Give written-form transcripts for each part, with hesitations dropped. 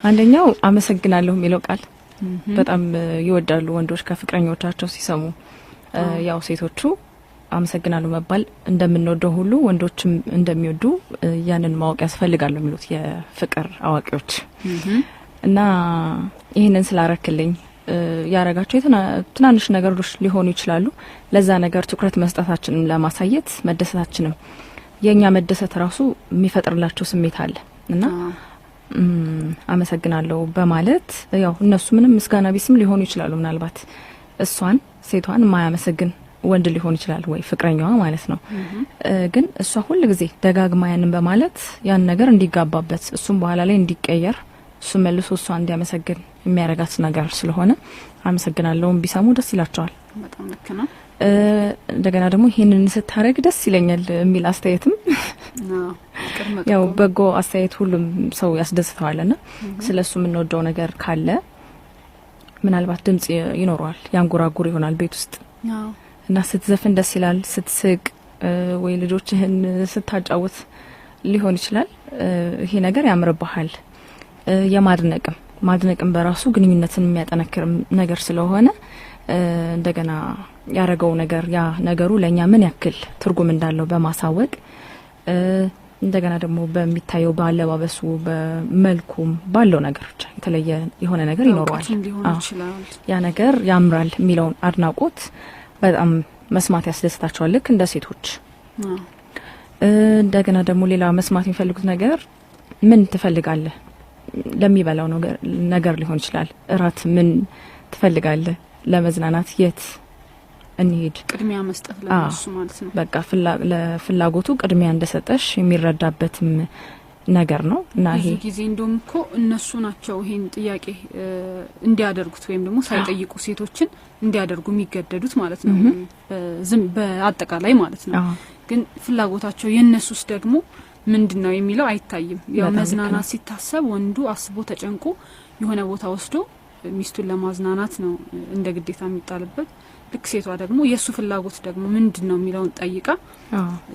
አንደኛው አመሰግናለሁ የሚለው ቃል በጣም ይወዳሉ ወንዶች ከፍቅረኞቻቸው ሲሰሙ ያው ሴቶቹ አመሰግናለሁ መባል እንደምንወደው ሁሉ ወንዶችም እንደሚወዱ ያንን ማወቅ ያስፈልጋል የሚሉት የፍቅር አዋቂዎች እና ይሄንን ስላረክልኝ ያረጋቸው ትናንሽ ነገሮች ሊሆኑ ይችላሉ ለዛ ነገር ትኩረት መስጠታችንን ለማሳየት መደሰታችንም የኛ መደሰት ራሱ የሚፈጥርላቸው ስሜት አለ እና አመሰግናለሁ በማለት ያው እነሱ ምንም ምስጋና ቢስም ሊሆኑ ይችላሉ ምናልባት እሷን ሴቷን ማያመሰግን ወንድ ሊሆን ይችላል ወይ ፍቅረኛዋ ማለት ነው ግን እሷ ሁሉ ጊዜ ደጋግማ ያንን በማለት ያን ነገር እንዲጋባበት እሱም በኋላ ላይ እንዲቀየር እሱ መልሶ እሷ እንዲያመሰግን የሚያረጋት ነገር ስለሆነ አመሰግናለሁ ቢሰሙ ደስ ይላቸዋል በጣም ልክ ነው እንደገና ደግሞ ይሄንን ስታረግ ደስ ይለኛል የሚል አስተያየትም ያው በጎ አስተያየት ሁሉም ሰው ያስደስተዋልና ስለሱ ምን ወደው ነገር ካለ ምናልባት ድምጽ ይኖርዋል ያንጎራጉር ይሆናል ቤት ውስጥ እና ስትዘፍን ደስ ይላል ስትስቅ ወይ ልጆችህን ስታጫውት ሊሆን ይችላል ይሄ ነገር ያምርብሃል ማድነቅም በራሱ ግንኙነትን የሚያጠነክር ነገር ስለሆነ እንደገና ያረጋው ነገር ያ ነገሩ ለኛ ምን ያክል ትርጉም እንዳለው በማሳወቅ እንደገና ደግሞ በሚታየው ባለባበሱ በመልኩም ባለው ነገር ብቻ የተለየ የሆነ ነገር ይኖርዋል ያ ነገር ያምራል የሚለውን አድናቆት በጣም መስማት ያስደስታቸዋል ልክ እንደ ሴቶች እንደገና ደግሞ ሌላ መስማት የሚፈልጉት ነገር ምን ትፈልጋለህ ለሚበላው ነገር ሊሆን ይችላል እራት ምን ትፈልጋለህ ለመዝናናት የት እንሂድ ቅድሚያ መስጠት ለነሱ ማለት ነው በቃ ለፍላጎቱ ቅድሚያ እንደሰጠሽ የሚረዳበትም ነገር ነው እና ይሄ ጊዜ እንደውም እኮ እነሱ ናቸው ይሄን ጥያቄ እንዲያደርጉት ወይም ደግሞ ሳይጠይቁ ሴቶችን እንዲያደርጉ የሚገደዱት ማለት ነው በአጠቃላይ ማለት ነው ግን ፍላጎታቸው የነሱስ ደግሞ ምንድነው የሚለው አይታይም ያው መዝናናት ሲታሰብ ወንዱ አስቦ ተጨንቆ የሆነ ቦታ ወስዶ ሚስቱን ለማዝናናት ነው እንደ ግዴታ የሚጣልበት ልክ ሴቷ ደግሞ የሱ ፍላጎት ደግሞ ምንድነው የሚለውን ጠይቃ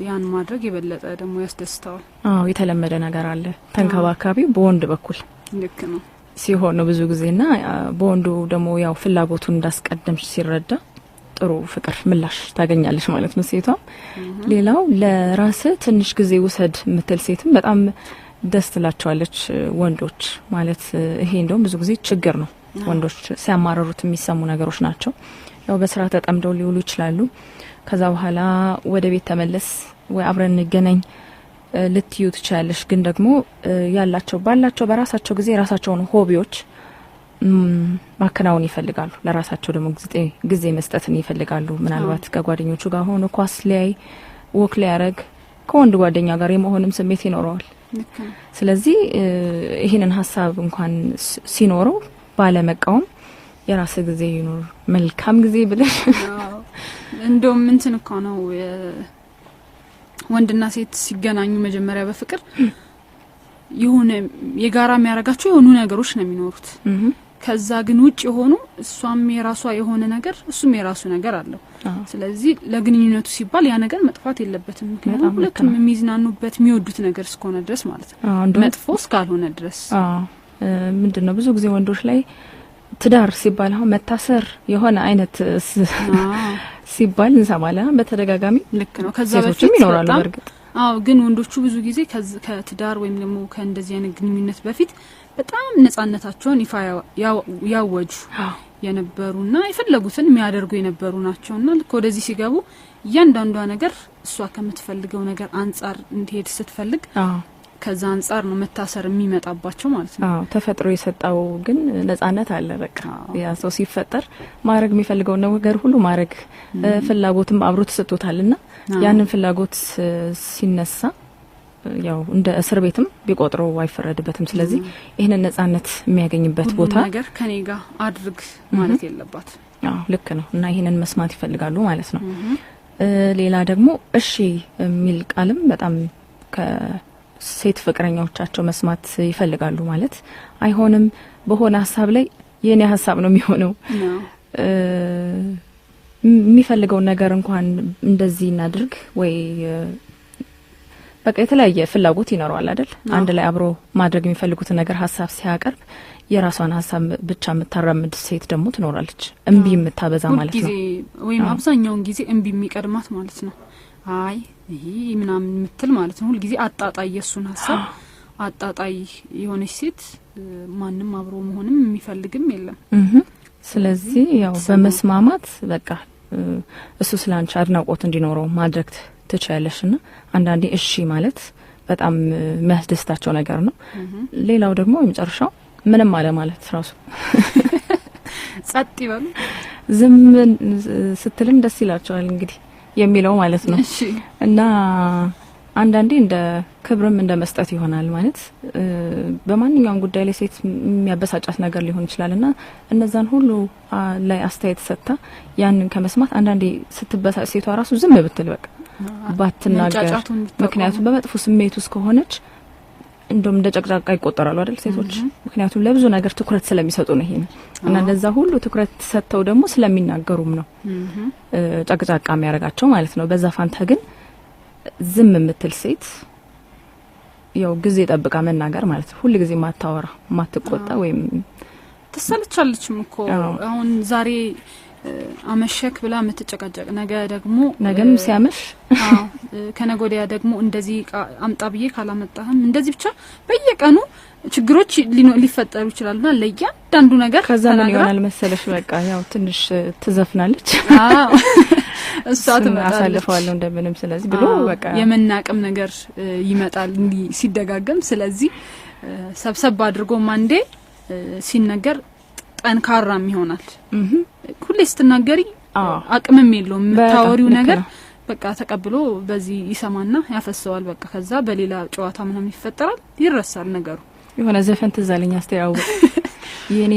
ያን ማድረግ የበለጠ ደግሞ ያስደስተዋል የተለመደ ነገር አለ ተንከባካቢው በወንድ በኩል ልክ ነው ሲሆን ብዙ ጊዜና በወንዱ ደግሞ ያው ፍላጎቱን እንዳስቀደምሽ ሲረዳ ጥሩ ፍቅር ምላሽ ታገኛለሽ ማለት ነው ሴቷ ሌላው ለራስ ትንሽ ጊዜ ውሰድ ምትል ሴትም በጣም ደስ ትላቸዋለች ወንዶች ማለት ይሄ እንደውም ብዙ ጊዜ ችግር ነው ወንዶች ሲያማረሩት የሚሰሙ ነገሮች ናቸው ያው በስራ ተጠምደው ሊውሉ ይችላሉ ከዛ በኋላ ወደ ቤት ተመለስ ወይ አብረን እንገናኝ ልትዩ ትችላለሽ ግን ደግሞ ባላቸው በራሳቸው ጊዜ ራሳቸውን ሆቢዎች ማከናወን ይፈልጋሉ ለራሳቸው ደግሞ ጊዜ መስጠትን ይፈልጋሉ ምናልባት ከጓደኞቹ ጋር ሆኖ ኳስ ላይ ወክ ላይ ያረግ ከወንድ ጓደኛ ጋር የመሆንም ስሜት ይኖረዋል ስለዚህ ይሄንን ሐሳብ እንኳን ሲኖረው ባለመቃወም የራስ ጊዜ ይኖር መልካም ጊዜ ብለሽ እንደውም እንትን እኮ ነው ወንድና ሴት ሲገናኙ መጀመሪያ በፍቅር የሆነ የጋራ የሚያረጋቸው የሆኑ ነገሮች ነው የሚኖሩት ከዛ ግን ውጭ የሆኑ እሷም የራሷ የሆነ ነገር እሱም የራሱ ነገር አለው ስለዚህ ለግንኙነቱ ሲባል ያ ነገር መጥፋት የለበትም ምክንያቱም ሁለቱም የሚዝናኑበት የሚወዱት ነገር እስከሆነ ድረስ ማለት ነው መጥፎ እስካልሆነ ድረስ ምንድነው ብዙ ጊዜ ወንዶች ላይ ትዳር ሲባል አሁን መታሰር የሆነ አይነት ሲባል እንሰማለን በተደጋጋሚ ልክ ነው ከዛ በፊት ይኖራሉ በርግጥ ግን ወንዶቹ ብዙ ጊዜ ከትዳር ወይም ደግሞ ከእንደዚህ አይነት ግንኙነት በፊት በጣም ነጻነታቸውን ይፋ ያወጁ የነበሩና የፈለጉትን የሚያደርጉ የነበሩ ናቸውና ልክ ወደዚህ ሲገቡ እያንዳንዷ ነገር እሷ ከምትፈልገው ነገር አንፃር እንዲሄድ ስትፈልግ ከዛ አንፃር ነው መታሰር የሚመጣባቸው ማለት ነው ተፈጥሮ የሰጣው ግን ነጻነት አለ በቃ ያ ሰው ሲፈጠር ማድረግ የሚፈልገው ነገር ሁሉ ማድረግ ፍላጎትም አብሮ ተሰጥቶታልና ያንን ፍላጎት ሲነሳ ያው እንደ እስር ቤትም ቢቆጥረው አይፈረድበትም ስለዚህ ይሄንን ነጻነት የሚያገኝበት ቦታ ነገር ከኔ ጋር አድርግ ማለት የለባት ልክ ነው እና ይሄንን መስማት ይፈልጋሉ ማለት ነው ሌላ ደግሞ እሺ የሚል ቃልም በጣም ሴት ፍቅረኛዎቻቸው መስማት ይፈልጋሉ ማለት አይሆንም በሆነ ሐሳብ ላይ የኔ ሐሳብ ነው የሚሆነው የሚፈልገው ነገር እንኳን እንደዚህ እናድርግ ወይ በቃ የተለያየ ፍላጎት ይኖረዋል አይደል? አንድ ላይ አብሮ ማድረግ የሚፈልጉት ነገር ሀሳብ ሲያቀርብ የራሷን ሀሳብ ብቻ የምታራምድ ሴት ደግሞ ትኖራለች፣ እምቢ የምታበዛ ማለት ነው። ወይም አብዛኛውን ጊዜ እምቢ የሚቀድማት ማለት ነው። አይ ይሄ ምናምን የምትል ማለት ነው። ሁሉ ጊዜ አጣጣይ የሱን ሀሳብ አጣጣይ የሆነች ሴት ማንንም አብሮ መሆንም የሚፈልግም የለም። ስለዚህ ያው በመስማማት በቃ እሱ ስላንቺ አድናቆት እንዲኖረው ማድረግ ትችያለሽና አንዳንዴ እሺ ማለት በጣም የሚያስደስታቸው ነገር ነው። ሌላው ደግሞ የመጨረሻው ምንም አለ ማለት ራሱ ጸጥ ይበሉ ዝም ስትልም ደስ ይላቸዋል እንግዲህ የሚለው ማለት ነው። እና አንዳንዴ እንደ ክብርም እንደ መስጠት ይሆናል ማለት በማንኛውም ጉዳይ ላይ ሴት የሚያበሳጫት ነገር ሊሆን ይችላልና እነዛን ሁሉ ላይ አስተያየት ሰጥታ ያንን ከመስማት አንዳንዴ ስትበሳጭ ሴቷ ራሱ ዝም ብትል በቃ ባትናገር፣ ምክንያቱም በመጥፎ ስሜት ውስጥ ከሆነች እንደም እንደ ጨቅጫቃ ይቆጠራሉ አይደል ሴቶች? ምክንያቱም ለብዙ ነገር ትኩረት ስለሚሰጡ ነው ይሄን እና እንደዛ ሁሉ ትኩረት ሰጥተው ደግሞ ስለሚናገሩም ነው ጨቅጫቃ የሚያረጋቸው ማለት ነው። በዛ ፋንታ ግን ዝም የምትል ሴት ያው ጊዜ ጠብቃ መናገር ማለት ነው። ሁሉ ጊዜ ማታወራ ማትቆጣ ወይም ተሰልቻለችም እኮ አሁን ዛሬ አመሸክ ብላ የምትጨቃጨቅ ነገም ሲያመሽ ከነጎዲያ ደግሞ እንደዚህ አምጣ ብዬ ካላመጣህም እንደዚህ ብቻ በየቀኑ ችግሮች ሊፈጠሩ ይችላልና ለእያንዳንዱ ነገር ከዛ ምን ይሆናል መሰለሽ በቃ ያው ትንሽ ትዘፍናለች። እሷ አሳልፈዋለሁ እንደምንም ስለዚህ ብሎ በቃ የመናቀም ነገር ይመጣል ሲደጋገም። ስለዚህ ሰብሰብ አድርጎ ማንዴ ሲነገር ጠንካራም ይሆናል። ሁሌ ስትናገሪ አቅምም የለውም የምታወሪው ነገር በቃ ተቀብሎ በዚህ ይሰማና ያፈሰዋል። በቃ ከዛ በሌላ ጨዋታ ምናምን ይፈጠራል፣ ይረሳል ነገሩ። የሆነ ዘፈን ትዛለኝ አስተያው የኔ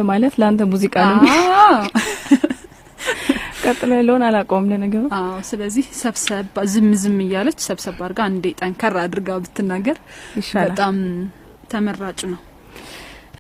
ማለት ላንተ ሙዚቃ ነው ቀጥሎ ያለውን አላቆም ለነገሩ። ስለዚህ ሰብሰብ ዝም እያለች ሰብሰብ አድርጋ አንዴ ጠንከራ አድርጋ ብትናገር በጣም ተመራጭ ነው።